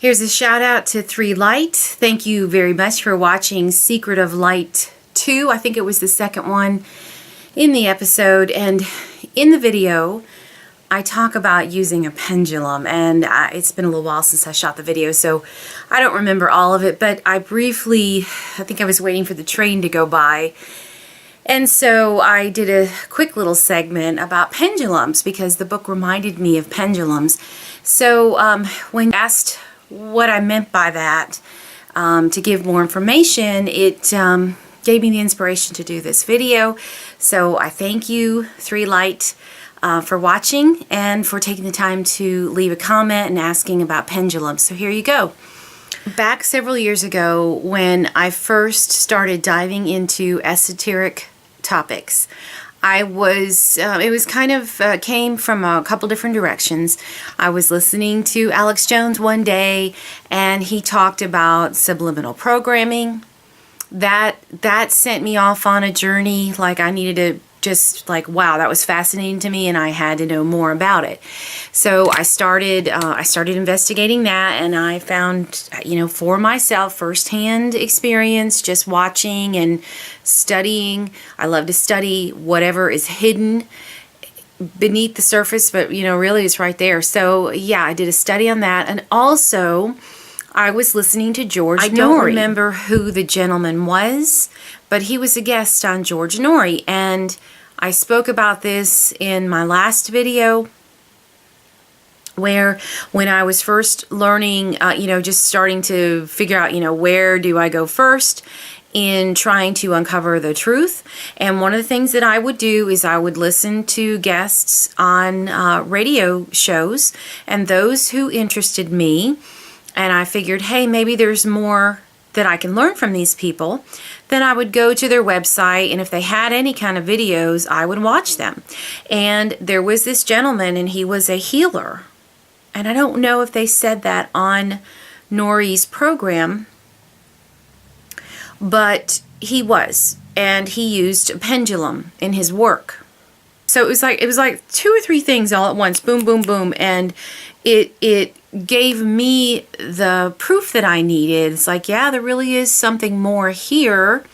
Here's a shout out to 3 Light. Thank you very much for watching Secret of Light 2. I think it was the second one in the episode. And in the video, I talk about using a pendulum. And it's been a little while since I shot the video, so I don't remember all of it. But I think I was waiting for the train to go by. And so I did a quick little segment about pendulums because the book reminded me of pendulums. So when asked what I meant by that, to give more information, it gave me the inspiration to do this video. So I thank you, 3 Light, for watching and for taking the time to leave a comment and asking about pendulums. So here you go. Back several years ago when I first started diving into esoteric topics, it was kind of came from a couple different directions. I was listening to Alex Jones one day, and he talked about subliminal programming. That sent me off on a journey. Like, I needed to just, like, wow, that was fascinating to me, and I had to know more about it. So I started investigating that, and I found, for myself, firsthand experience, just watching and studying. I love to study whatever is hidden beneath the surface, but really it's right there. So yeah, I did a study on that, and also I was listening to George Norrie. I don't remember who the gentleman was, but he was a guest on George Norrie, and I spoke about this in my last video, where when I was first learning, just starting to figure out, where do I go first in trying to uncover the truth. And one of the things that I would do is I would listen to guests on radio shows and those who interested me. And I figured, hey, maybe there's more that I can learn from these people. Then I would go to their website, and if they had any kind of videos, I would watch them. And there was this gentleman, and he was a healer. And I don't know if they said that on Norrie's program, but he was, and he used a pendulum in his work. So it was like 2 or 3 things all at once, boom, boom, boom, and it gave me the proof that I needed. It's like, yeah, there really is something more here.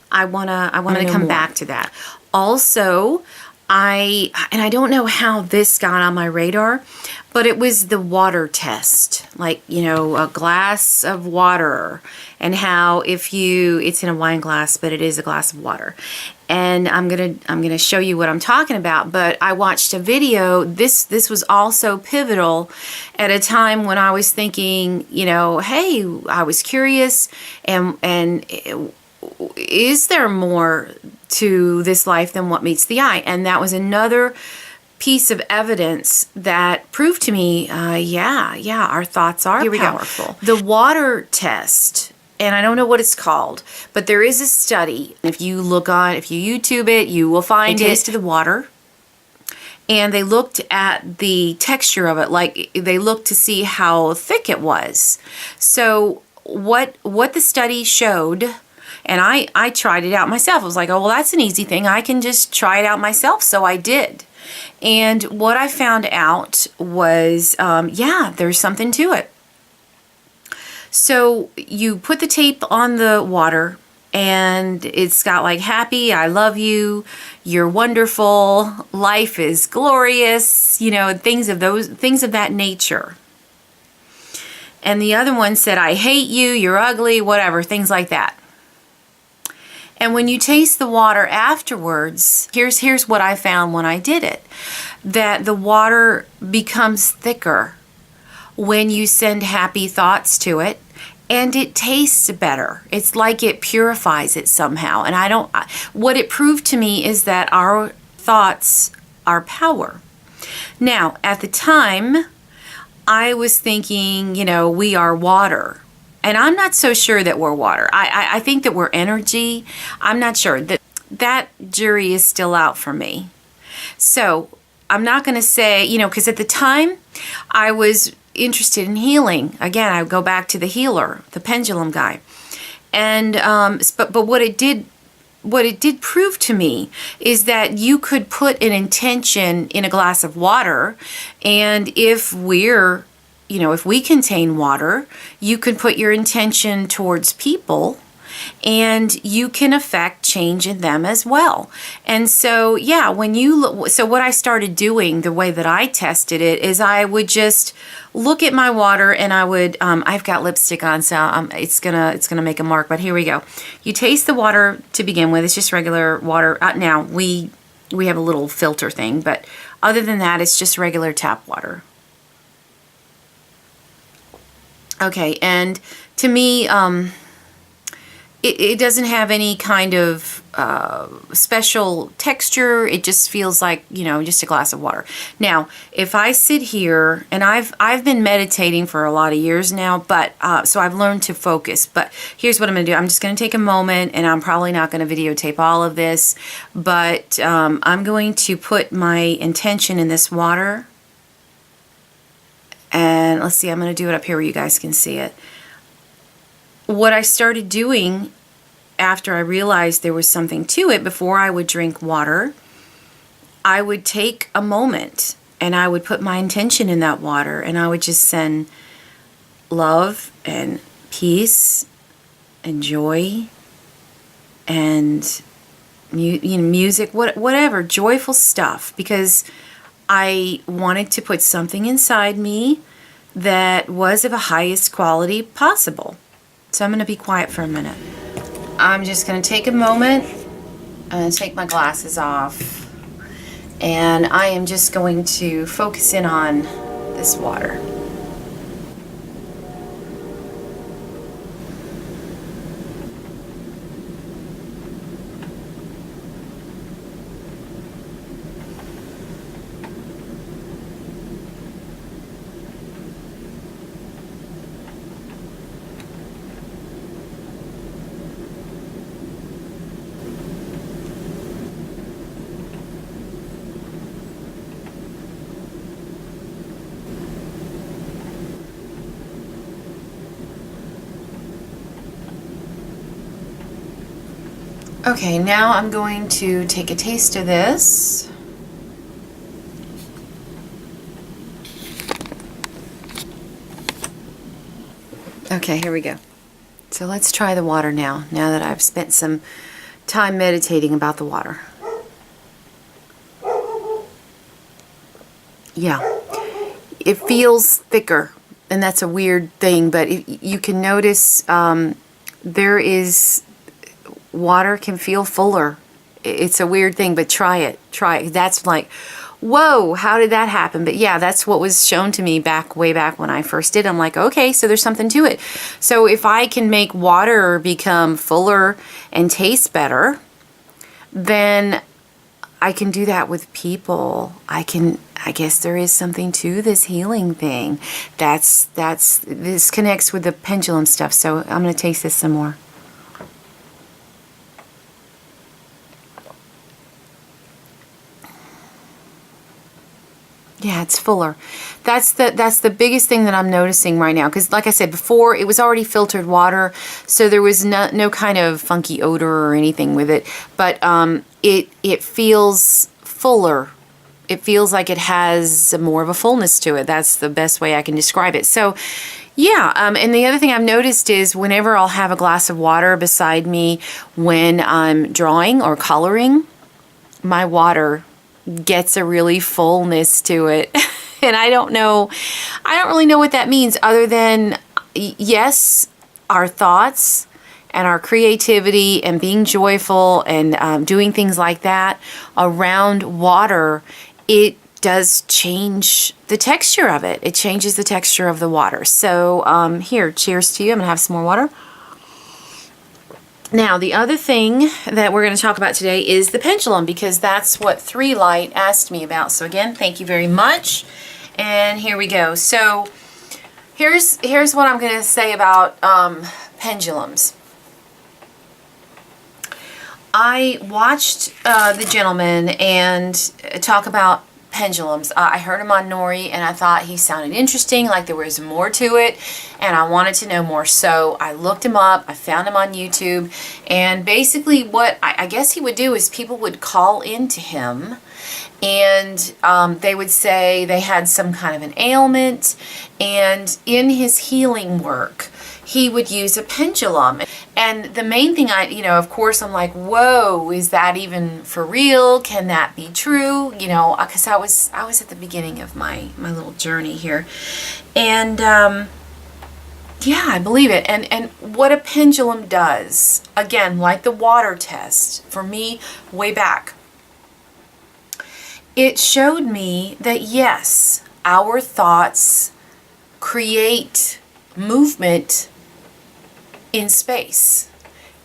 I wanna come back to that. Also, I don't know how this got on my radar, but it was the water test, like, a glass of water, and how it's in a wine glass, but it is a glass of water. And I'm gonna show you what I'm talking about. But I watched a video. This was also pivotal at a time when I was thinking, hey, I was curious, and is there more to this life than what meets the eye? And that was another piece of evidence that proved to me, yeah, our thoughts are powerful. The water test, and I don't know what it's called, but there is a study. If you YouTube it, you will find it. They tasted the water, and they looked at the texture of it, like they looked to see how thick it was. So what the study showed, and I tried it out myself. I was like, oh, well, that's an easy thing. I can just try it out myself. So I did. And what I found out was, there's something to it. So you put the tape on the water, and it's got like happy, I love you, you're wonderful, life is glorious, things of that nature. And the other one said, I hate you, you're ugly, whatever, things like that. And when you taste the water afterwards, here's what I found when I did it, that the water becomes thicker when you send happy thoughts to it, and it tastes better. It's like it purifies it somehow. And what it proved to me is that our thoughts are power. Now, at the time, I was thinking, we are water. And I'm not so sure that we're water. I think that we're energy. I'm not sure. That jury is still out for me. So I'm not going to say, because at the time I was interested in healing. Again, I go back to the healer, the pendulum guy. And but what it did prove to me is that you could put an intention in a glass of water, and if we're you know, if we contain water, you can put your intention towards people and you can affect change in them as well. And so, yeah, when you look, so what I started doing, the way that I tested it, is I would just look at my water and I would, I've got lipstick on, so it's gonna make a mark, but here we go. You taste the water to begin with. It's just regular water. Now, we have a little filter thing, but other than that, it's just regular tap water. Okay, and to me, it doesn't have any kind of special texture. It just feels like, you know, just a glass of water. Now, if I sit here, and I've been meditating for a lot of years now, but so I've learned to focus. But here's what I'm going to do. I'm just going to take a moment, and I'm probably not going to videotape all of this, but I'm going to put my intention in this water. And let's see, I'm going to do it up here where you guys can see it. What I started doing after I realized there was something to it, before I would drink water, I would take a moment and I would put my intention in that water, and I would just send love and peace and joy and music, whatever, joyful stuff, because I wanted to put something inside me that was of the highest quality possible. So I'm going to be quiet for a minute. I'm just going to take a moment and take my glasses off, and I am just going to focus in on this water. Okay, now I'm going to take a taste of this. Okay, here we go. So let's try the water now that I've spent some time meditating about the water. Yeah, it feels thicker, and that's a weird thing, but you can notice there is... water can feel fuller. It's a weird thing, but try it. That's like, whoa, how did that happen? But yeah, that's what was shown to me way back when I first did. I'm like, okay, so there's something to it. So if I can make water become fuller and taste better, then I can do that with people. I guess there is something to this healing thing. This connects with the pendulum stuff. So I'm going to taste this some more. Yeah, it's fuller. That's the biggest thing that I'm noticing right now. Because like I said before, it was already filtered water, so there was no kind of funky odor or anything with it. But it feels fuller. It feels like it has more of a fullness to it. That's the best way I can describe it. So yeah, and the other thing I've noticed is whenever I'll have a glass of water beside me when I'm drawing or coloring, my water gets a really fullness to it. And I don't really know what that means, other than yes, our thoughts and our creativity and being joyful and doing things like that around water, it does change the texture of it. It changes the texture of the water. So here, cheers to you. I'm gonna have some more water. Now, the other thing that we're going to talk about today is the pendulum, because that's what 3 Light asked me about. So again, thank you very much. And here we go. So here's what I'm going to say about pendulums. I watched the gentleman and talk about pendulums. I heard him on Nori, and I thought he sounded interesting, like there was more to it, and I wanted to know more. So I looked him up, I found him on YouTube, and basically what I guess he would do is people would call into him, and they would say they had some kind of an ailment, and in his healing work, he would use a pendulum. And the main thing of course I'm like, whoa, is that even for real? Can that be true? Because I was at the beginning of my little journey here. And yeah, I believe it. And what a pendulum does, again, like the water test, for me, way back, it showed me that yes, our thoughts create movement in space.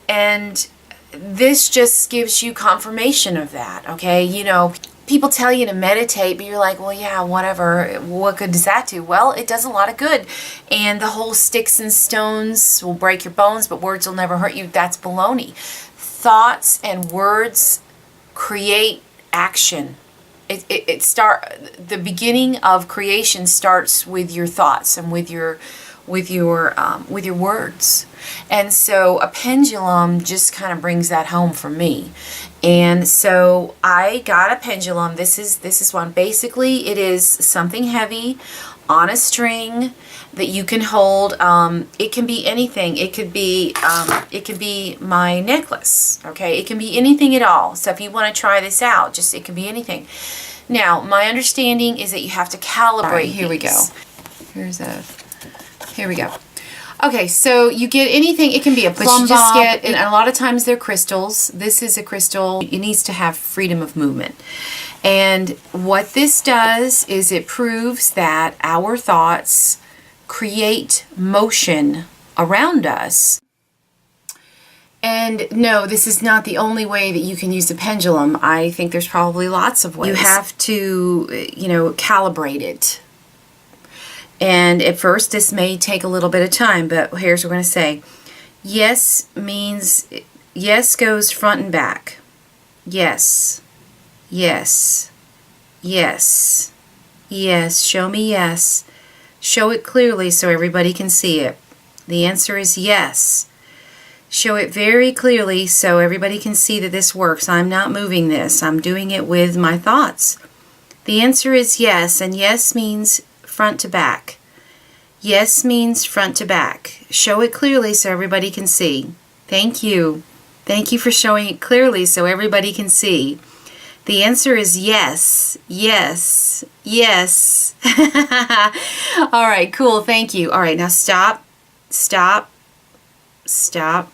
And this just gives you confirmation of that, okay? People tell you to meditate, but you're like, well, yeah, whatever. What good does that do? Well, it does a lot of good. And the whole sticks and stones will break your bones, but words will never hurt you. That's baloney. Thoughts and words create action. The beginning of creation starts with your thoughts and with your words. And so a pendulum just kind of brings that home for me. And so I got a pendulum. This is one. Basically, it is something heavy on a string that you can hold. It can be anything. It could be my necklace. Okay, it can be anything at all. So if you want to try this out, it can be anything. Now, my understanding is that you have to calibrate. All right, here we go. Here we go. Okay, so you get anything. It can be a plumb bob, and a lot of times they're crystals. This is a crystal. It needs to have freedom of movement. And what this does is it proves that our thoughts create motion around us. And no, this is not the only way that you can use the pendulum. I think there's probably lots of ways. You have to, calibrate it. And at first, this may take a little bit of time, but here's what we're going to say. Yes means, yes goes front and back. Yes. Yes. Yes. Yes. Show me yes. Show it clearly so everybody can see it. The answer is yes. Show it very clearly so everybody can see that this works. I'm not moving this. I'm doing it with my thoughts. The answer is yes, and yes means front to back. Yes means front to back. Show it clearly so everybody can see. Thank you. Thank you for showing it clearly so everybody can see. The answer is yes. Yes. Yes. All right, cool. Thank you. All right, now stop. Stop. Stop.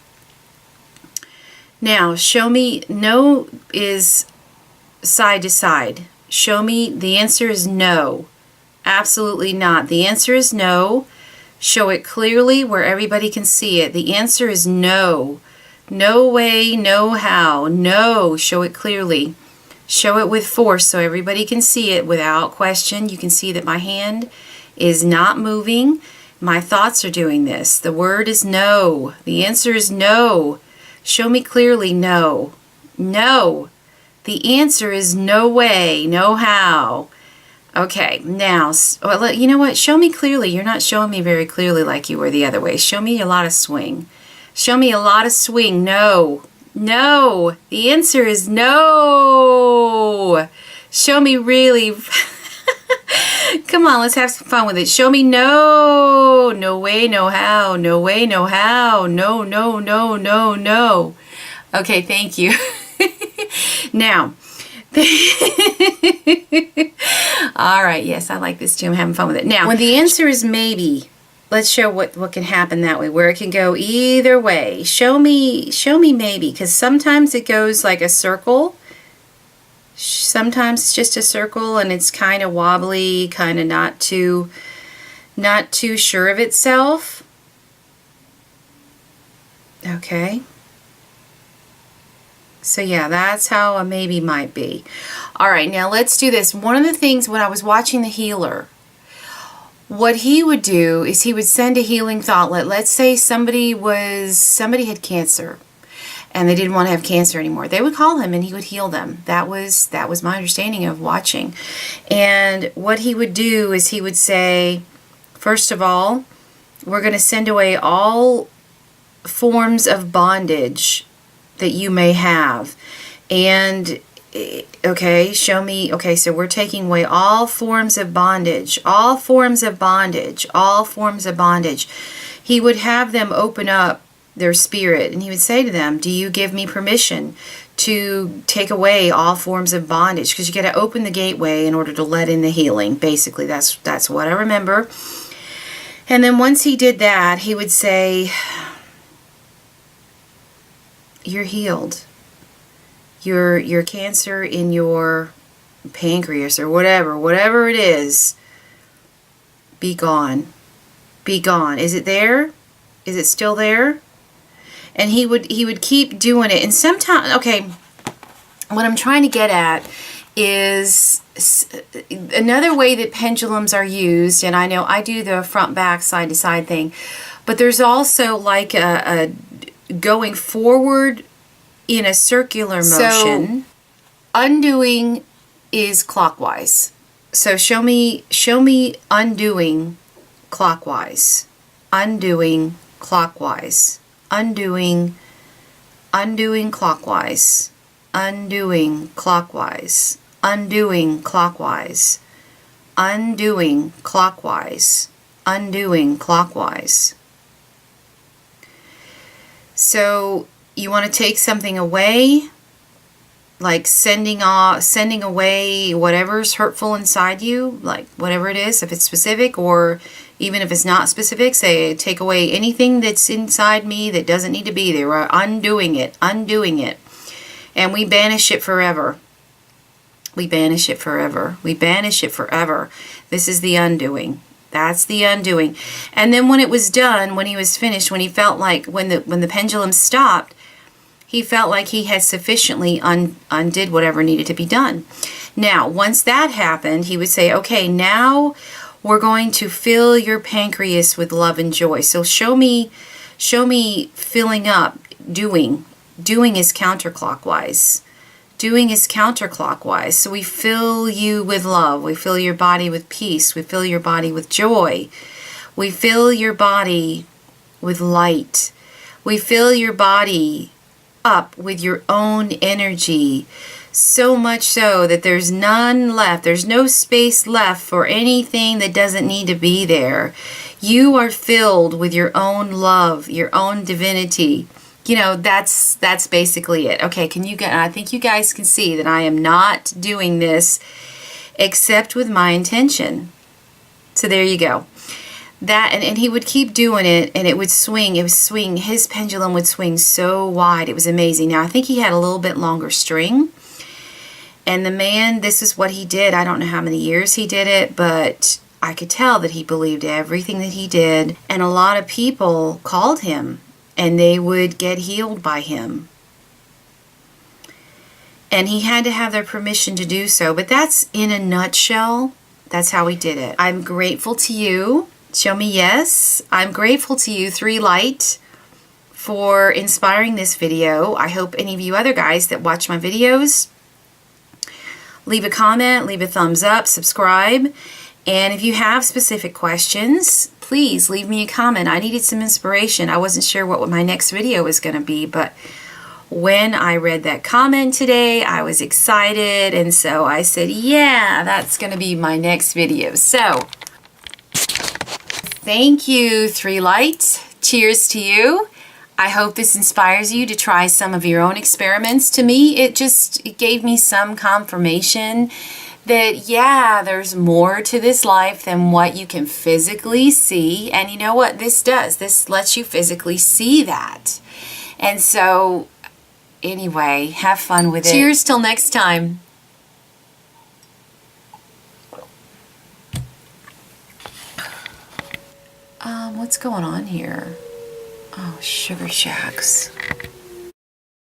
Now, show me no is side to side. Show me the answer is no. Absolutely not. The answer is no. Show it clearly where everybody can see it. The answer is no. No way, no how. No. Show it clearly. Show it with force so everybody can see it without question. You can see that my hand is not moving. My thoughts are doing this. The word is no. The answer is no. Show me clearly no. No. The answer is no way, no how. Okay, now, you know what? Show me clearly. You're not showing me very clearly like you were the other way. Show me a lot of swing. Show me a lot of swing. No. No. The answer is no. Show me really. Come on, let's have some fun with it. Show me no. No way, no how. No way, no how. No, no, no, no, no. Okay, thank you. Now. All right, yes, I like this too. I'm having fun with it. Now, when the answer is maybe, let's show what can happen that way, where it can go either way. Show me maybe, because sometimes it goes like a circle. Sometimes it's just a circle and it's kind of wobbly, kind of not too sure of itself. Okay. So yeah, that's how a maybe might be. All right, now let's do this. One of the things when I was watching the healer, what he would do is he would send a healing thought. Let's say somebody had cancer, and they didn't want to have cancer anymore, they would call him and he would heal them. That was my understanding of watching. And what he would do is he would say, first of all, we're going to send away all forms of bondage that you may have. And okay, show me. Okay, so we're taking away all forms of bondage, all forms of bondage, all forms of bondage. He would have them open up their spirit, and he would say to them, do you give me permission to take away all forms of bondage? Because you got to open the gateway in order to let in the healing. Basically, that's what I remember. And then once he did that, he would say, you're healed. Your cancer in your pancreas or whatever it is, be gone. Be gone. Is it there? Is it still there? And he would keep doing it. And sometimes, okay, what I'm trying to get at is another way that pendulums are used, and I know I do the front back side to side thing, but there's also like a going forward in a circular motion. So undoing is clockwise. So show me undoing clockwise. Undoing clockwise. Undoing clockwise. Undoing clockwise. Undoing clockwise. Undoing clockwise. Undoing clockwise. So you want to take something away, like sending away whatever's hurtful inside you, like whatever it is, if it's specific, or even if it's not specific, say take away anything that's inside me that doesn't need to be there. We're undoing it, and we banish it forever. We banish it forever. We banish it forever. This is the undoing. That's the undoing. And then when it was done, when he was finished, when he felt like, when the pendulum stopped, he felt like he had sufficiently undid whatever needed to be done. Now, once that happened, he would say, okay, now we're going to fill your pancreas with love and joy. So show me filling up, doing. Doing is counterclockwise. Doing is counterclockwise. So we fill you with love. We fill your body with peace. We fill your body with joy. We fill your body with light. We fill your body up with your own energy, so much so that there's none left. There's no space left for anything that doesn't need to be there. You are filled with your own love, your own divinity. You know, that's basically it. Okay, I think you guys can see that I am not doing this except with my intention. So there you go. That, and he would keep doing it, and it would swing. It would swing. His pendulum would swing so wide. It was amazing. Now, I think he had a little bit longer string. And the man, this is what he did. I don't know how many years he did it, but I could tell that he believed everything that he did. And a lot of people called him, and they would get healed by him. And he had to have their permission to do so. But that's in a nutshell. That's how he did it. I'm grateful to you. Show me yes. I'm grateful to you, 3 Light, for inspiring this video. I hope any of you other guys that watch my videos leave a comment, leave a thumbs up, subscribe. And if you have specific questions, please leave me a comment. I needed some inspiration. I wasn't sure what my next video was going to be, but when I read that comment today, I was excited. And so I said, yeah, that's going to be my next video. So thank you, 3 Light. Cheers to you. I hope this inspires you to try some of your own experiments. To me, it gave me some confirmation that, yeah, there's more to this life than what you can physically see. And you know what this does? This lets you physically see that. And so, anyway, have fun with it. Cheers till next time. What's going on here? Oh, sugar shacks.